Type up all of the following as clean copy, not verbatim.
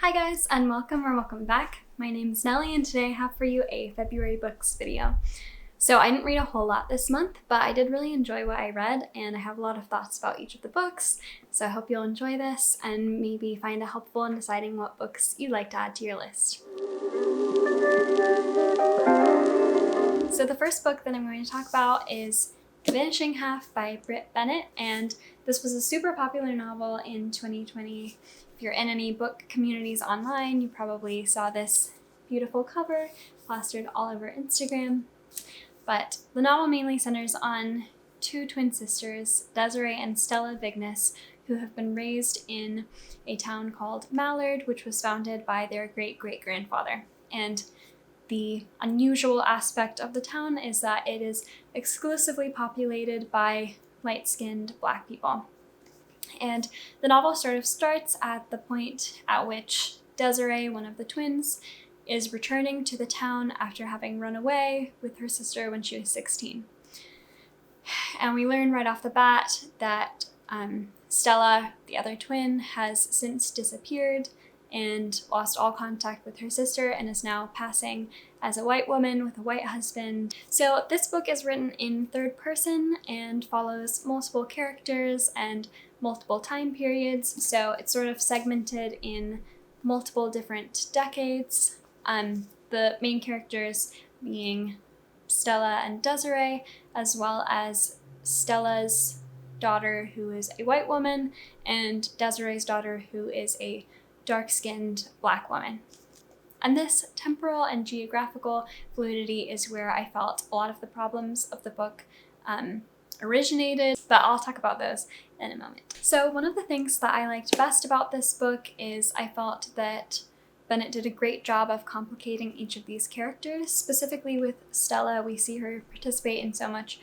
Hi guys, and welcome back. My name is Nellie, and today I have for you a February books video. So I didn't read a whole lot this month, but I did really enjoy what I read, and I have a lot of thoughts about each of the books. So I hope you'll enjoy this and maybe find it helpful in deciding what books you'd like to add to your list. So the first book that I'm going to talk about is Vanishing by Britt Bennett, and this was a super popular novel in 2020. If you're in any book communities online, you probably saw this beautiful cover plastered all over Instagram. But the novel mainly centers on two twin sisters, Desiree and Stella Vignes, who have been raised in a town called Mallard, which was founded by their great-great-grandfather. And the unusual aspect of the town is that it is exclusively populated by light-skinned Black people. And the novel sort of starts at the point at which Desiree, one of the twins, is returning to the town after having run away with her sister when she was 16. And we learn right off the bat that Stella, the other twin, has since disappeared and lost all contact with her sister and is now passing as a white woman with a white husband. So this book is written in third person and follows multiple characters and multiple time periods, so it's sort of segmented in multiple different decades. The main characters being Stella and Desiree, as well as Stella's daughter, who is a white woman, and Desiree's daughter, who is a dark-skinned Black woman. And this temporal and geographical fluidity is where I felt a lot of the problems of the book originated, but I'll talk about those in a moment. So one of the things that I liked best about this book is I felt that Bennett did a great job of complicating each of these characters. Specifically with Stella, we see her participate in so much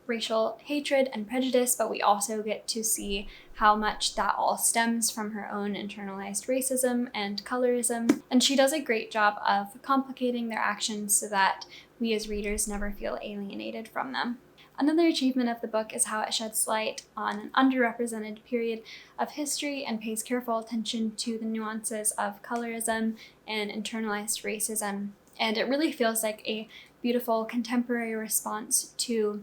racial hatred and prejudice, but we also get to see how much that all stems from her own internalized racism and colorism. And she does a great job of complicating their actions so that we as readers never feel alienated from them. Another achievement of the book is how it sheds light on an underrepresented period of history and pays careful attention to the nuances of colorism and internalized racism. And it really feels like a beautiful contemporary response to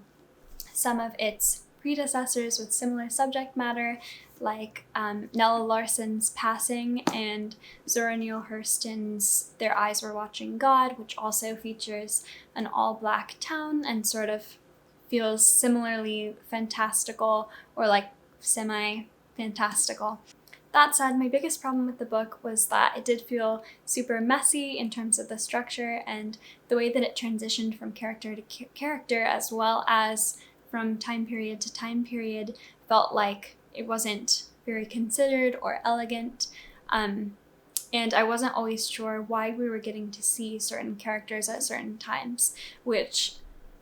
some of its predecessors with similar subject matter, like Nella Larsen's Passing and Zora Neale Hurston's Their Eyes Were Watching God, which also features an all-Black town and sort of feels similarly fantastical or like semi-fantastical. That said, my biggest problem with the book was that it did feel super messy in terms of the structure and the way that it transitioned from character to character, as well as from time period to time period, felt like it wasn't very considered or elegant. And I wasn't always sure why we were getting to see certain characters at certain times, which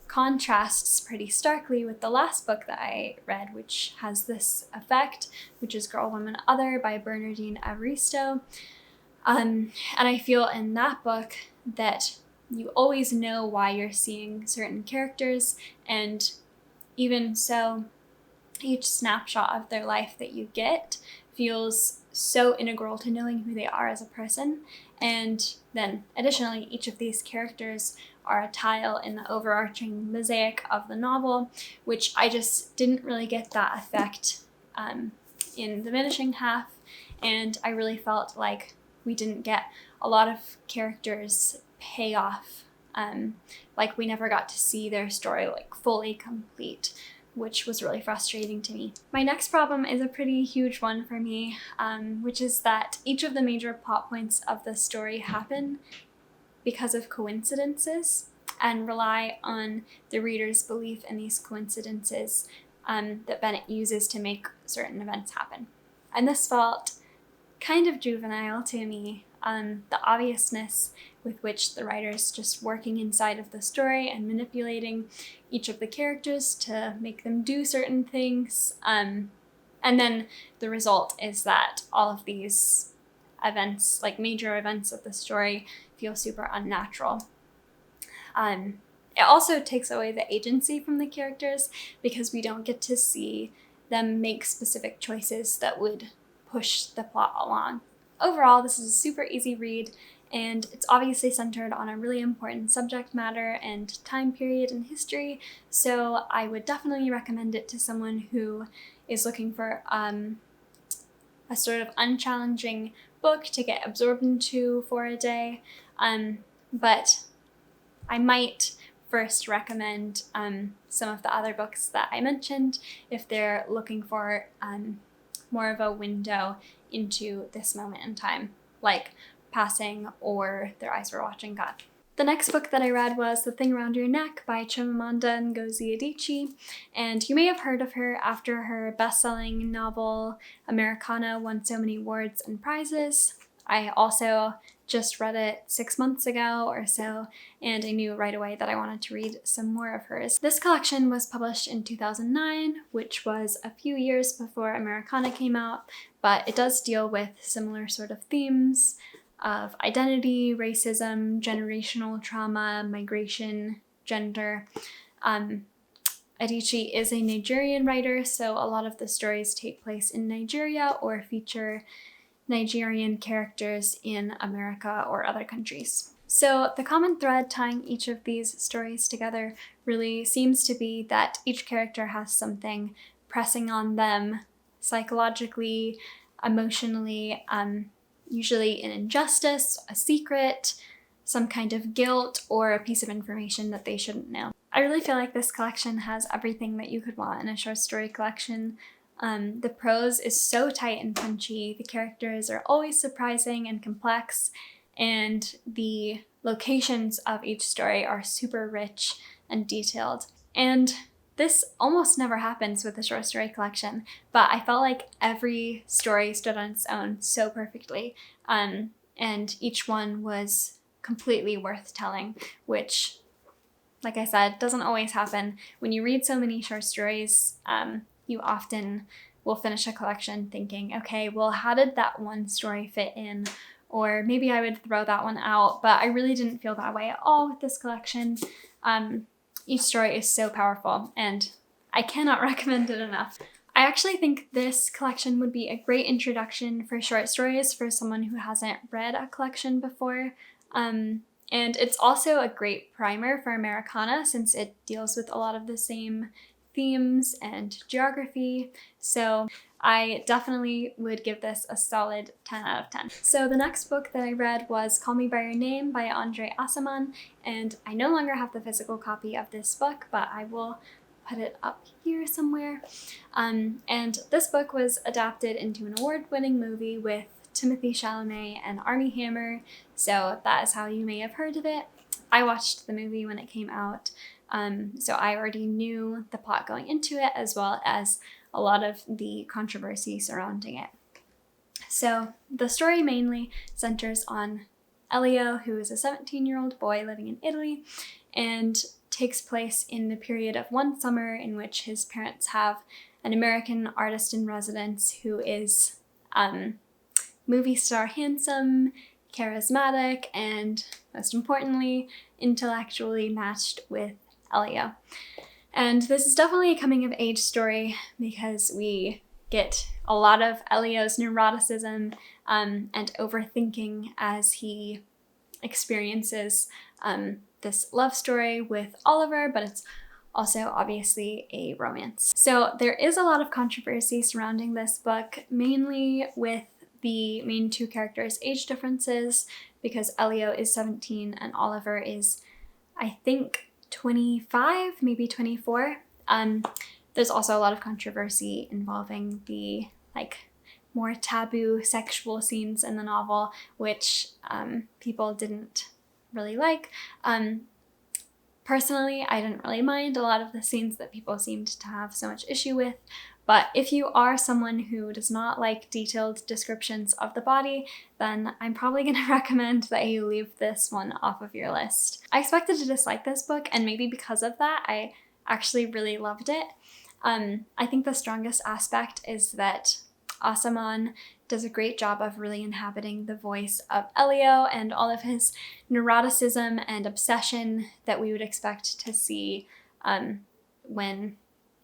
contrasts pretty starkly with the last book that I read, which has this effect, which is Girl, Woman, Other by Bernardine Evaristo. And I feel in that book that you always know why you're seeing certain characters, and even so, each snapshot of their life that you get feels so integral to knowing who they are as a person. And then additionally, each of these characters are a tile in the overarching mosaic of the novel, which I just didn't really get that effect in the Vanishing Half. And I really felt like we didn't get a lot of characters pay off. Like we never got to see their story like fully complete, which was really frustrating to me. My next problem is a pretty huge one for me, which is that each of the major plot points of the story happen because of coincidences and rely on the reader's belief in these coincidences that Bennett uses to make certain events happen. And this felt kind of juvenile to me. The obviousness with which the writer's just working inside of the story and manipulating each of the characters to make them do certain things. And then the result is that all of these events, like major events of the story, feel super unnatural. It also takes away the agency from the characters because we don't get to see them make specific choices that would push the plot along. overall, this is a super easy read, and it's obviously centered on a really important subject matter and time period in history, so I would definitely recommend it to someone who is looking for a sort of unchallenging book to get absorbed into for a day. But I might first recommend some of the other books that I mentioned if they're looking for more of a window into this moment in time, like Passing or Their Eyes Were Watching God. The next book that I read was The Thing Around Your Neck by Chimamanda Ngozi Adichie, and you may have heard of her after her best-selling novel Americana won so many awards and prizes. I also just read it 6 months ago or so, and I knew right away that I wanted to read some more of hers. This collection was published in 2009, which was a few years before Americana came out, but it does deal with similar sort of themes of identity, racism, generational trauma, migration, gender. Adichie is a Nigerian writer, so a lot of the stories take place in Nigeria or feature Nigerian characters in America or other countries. So the common thread tying each of these stories together really seems to be that each character has something pressing on them psychologically, emotionally, usually an injustice, a secret, some kind of guilt, or a piece of information that they shouldn't know. I really feel like this collection has everything that you could want in a short story collection. The prose is so tight and punchy, the characters are always surprising and complex, and the locations of each story are super rich and detailed. And this almost never happens with a short story collection, but I felt like every story stood on its own so perfectly, and each one was completely worth telling, which, like I said, doesn't always happen. When you read so many short stories, you often will finish a collection thinking, okay, well, how did that one story fit in? Or maybe I would throw that one out, but I really didn't feel that way at all with this collection. Each story is so powerful, and I cannot recommend it enough. I actually think this collection would be a great introduction for short stories for someone who hasn't read a collection before. And it's also a great primer for Americana since it deals with a lot of the same themes and geography. So I definitely would give this a solid 10 out of 10. So the next book that I read was Call Me By Your Name by Andre Aciman, and I no longer have the physical copy of this book, but I will put it up here somewhere. And this book was adapted into an award-winning movie with Timothée Chalamet and Armie Hammer, so that is how you may have heard of it. I watched the movie when it came out, so I already knew the plot going into it, as well as a lot of the controversy surrounding it. So the story mainly centers on Elio, who is a 17-year-old boy living in Italy, and takes place in the period of one summer in which his parents have an American artist in residence who is movie star handsome, charismatic, and most importantly, intellectually matched with Elio. And this is definitely a coming of age story because we get a lot of Elio's neuroticism and overthinking as he experiences this love story with Oliver, but it's also obviously a romance. So there is a lot of controversy surrounding this book, mainly with the main two characters' age differences, because Elio is 17 and Oliver is, I think, 25, maybe 24. There's also a lot of controversy involving the more taboo sexual scenes in the novel, which people didn't really like. Personally, I didn't really mind a lot of the scenes that people seemed to have so much issue with, but if you are someone who does not like detailed descriptions of the body, then I'm probably going to recommend that you leave this one off of your list. I expected to dislike this book, and maybe because of that, I actually really loved it. I think the strongest aspect is that Aciman does a great job of really inhabiting the voice of Elio and all of his neuroticism and obsession that we would expect to see when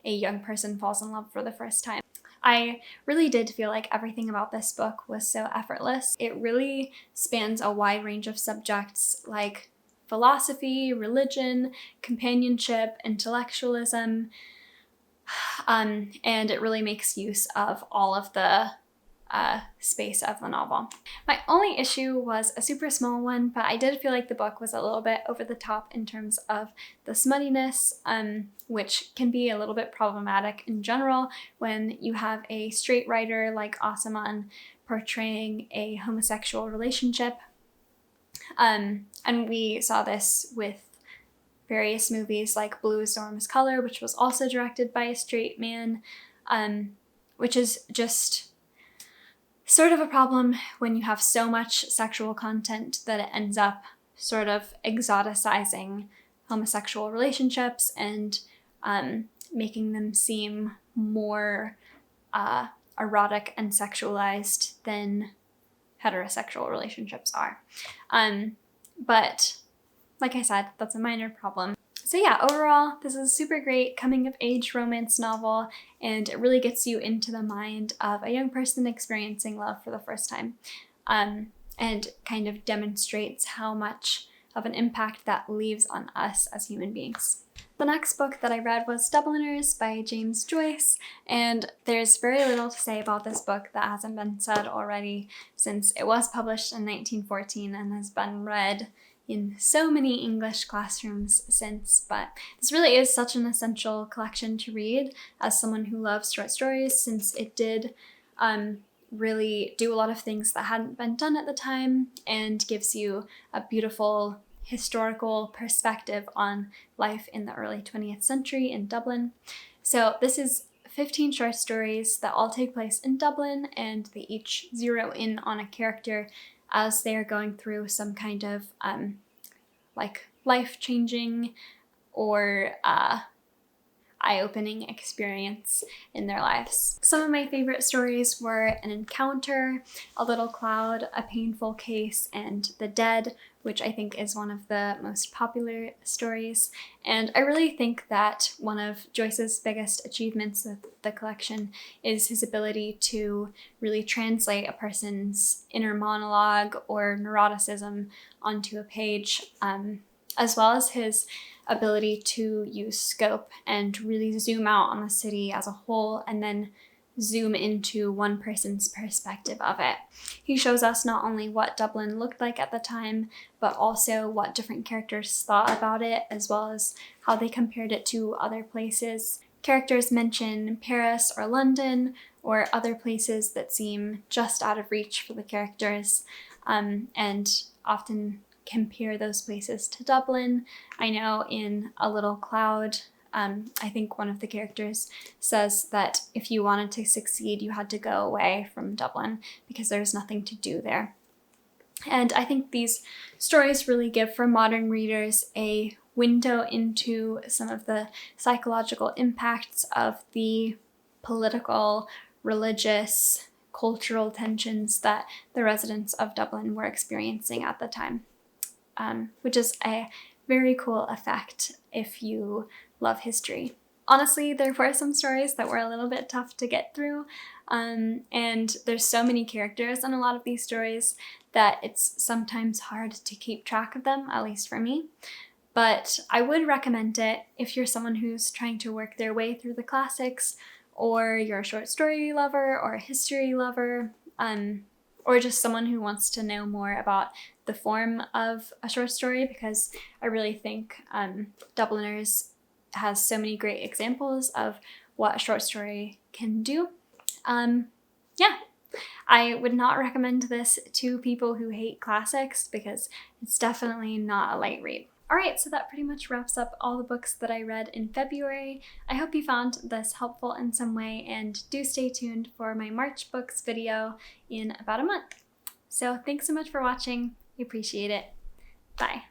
a young person falls in love for the first time. I really did feel like everything about this book was so effortless. It really spans a wide range of subjects like philosophy, religion, companionship, intellectualism, and it really makes use of all of the space of the novel. My only issue was a super small one, but I did feel like the book was a little bit over the top in terms of the smuttiness, which can be a little bit problematic in general when you have a straight writer like Asaman portraying a homosexual relationship. And we saw this with various movies like Blue is the Warmest Color, which was also directed by a straight man, which is just sort of a problem when you have so much sexual content that it ends up sort of exoticizing homosexual relationships and making them seem more erotic and sexualized than heterosexual relationships are. But like I said, that's a minor problem. So yeah, overall, this is a super great coming-of-age romance novel, and it really gets you into the mind of a young person experiencing love for the first time, and kind of demonstrates how much of an impact that leaves on us as human beings. The next book that I read was Dubliners by James Joyce, and there's very little to say about this book that hasn't been said already, since it was published in 1914 and has been read in so many English classrooms since, but this really is such an essential collection to read as someone who loves short stories, since it did really do a lot of things that hadn't been done at the time and gives you a beautiful historical perspective on life in the early 20th century in Dublin. So this is 15 short stories that all take place in Dublin, and they each zero in on a character as they are going through some kind of like life-changing or eye-opening experience in their lives. Some of my favorite stories were An Encounter, A Little Cloud, A Painful Case, and The Dead, which I think is one of the most popular stories. And I really think that one of Joyce's biggest achievements with the collection is his ability to really translate a person's inner monologue or neuroticism onto a page, as well as his ability to use scope and really zoom out on the city as a whole and then zoom into one person's perspective of it. He shows us not only what Dublin looked like at the time, but also what different characters thought about it, as well as how they compared it to other places. Characters mention Paris or London or other places that seem just out of reach for the characters, and often compare those places to Dublin. I know in A Little Cloud, I think one of the characters says that if you wanted to succeed, you had to go away from Dublin because there's nothing to do there. And I think these stories really give for modern readers a window into some of the psychological impacts of the political, religious, cultural tensions that the residents of Dublin were experiencing at the time. Which is a very cool effect if you love history. Honestly, there were some stories that were a little bit tough to get through, and there's so many characters in a lot of these stories that it's sometimes hard to keep track of them, at least for me. But I would recommend it if you're someone who's trying to work their way through the classics, or you're a short story lover or a history lover, or just someone who wants to know more about the form of a short story, because I really think Dubliners has so many great examples of what a short story can do. Yeah, I would not recommend this to people who hate classics because it's definitely not a light read. Alright, so that pretty much wraps up all the books that I read in February. I hope you found this helpful in some way, and do stay tuned for my March books video in about a month. So thanks so much for watching. I appreciate it. Bye.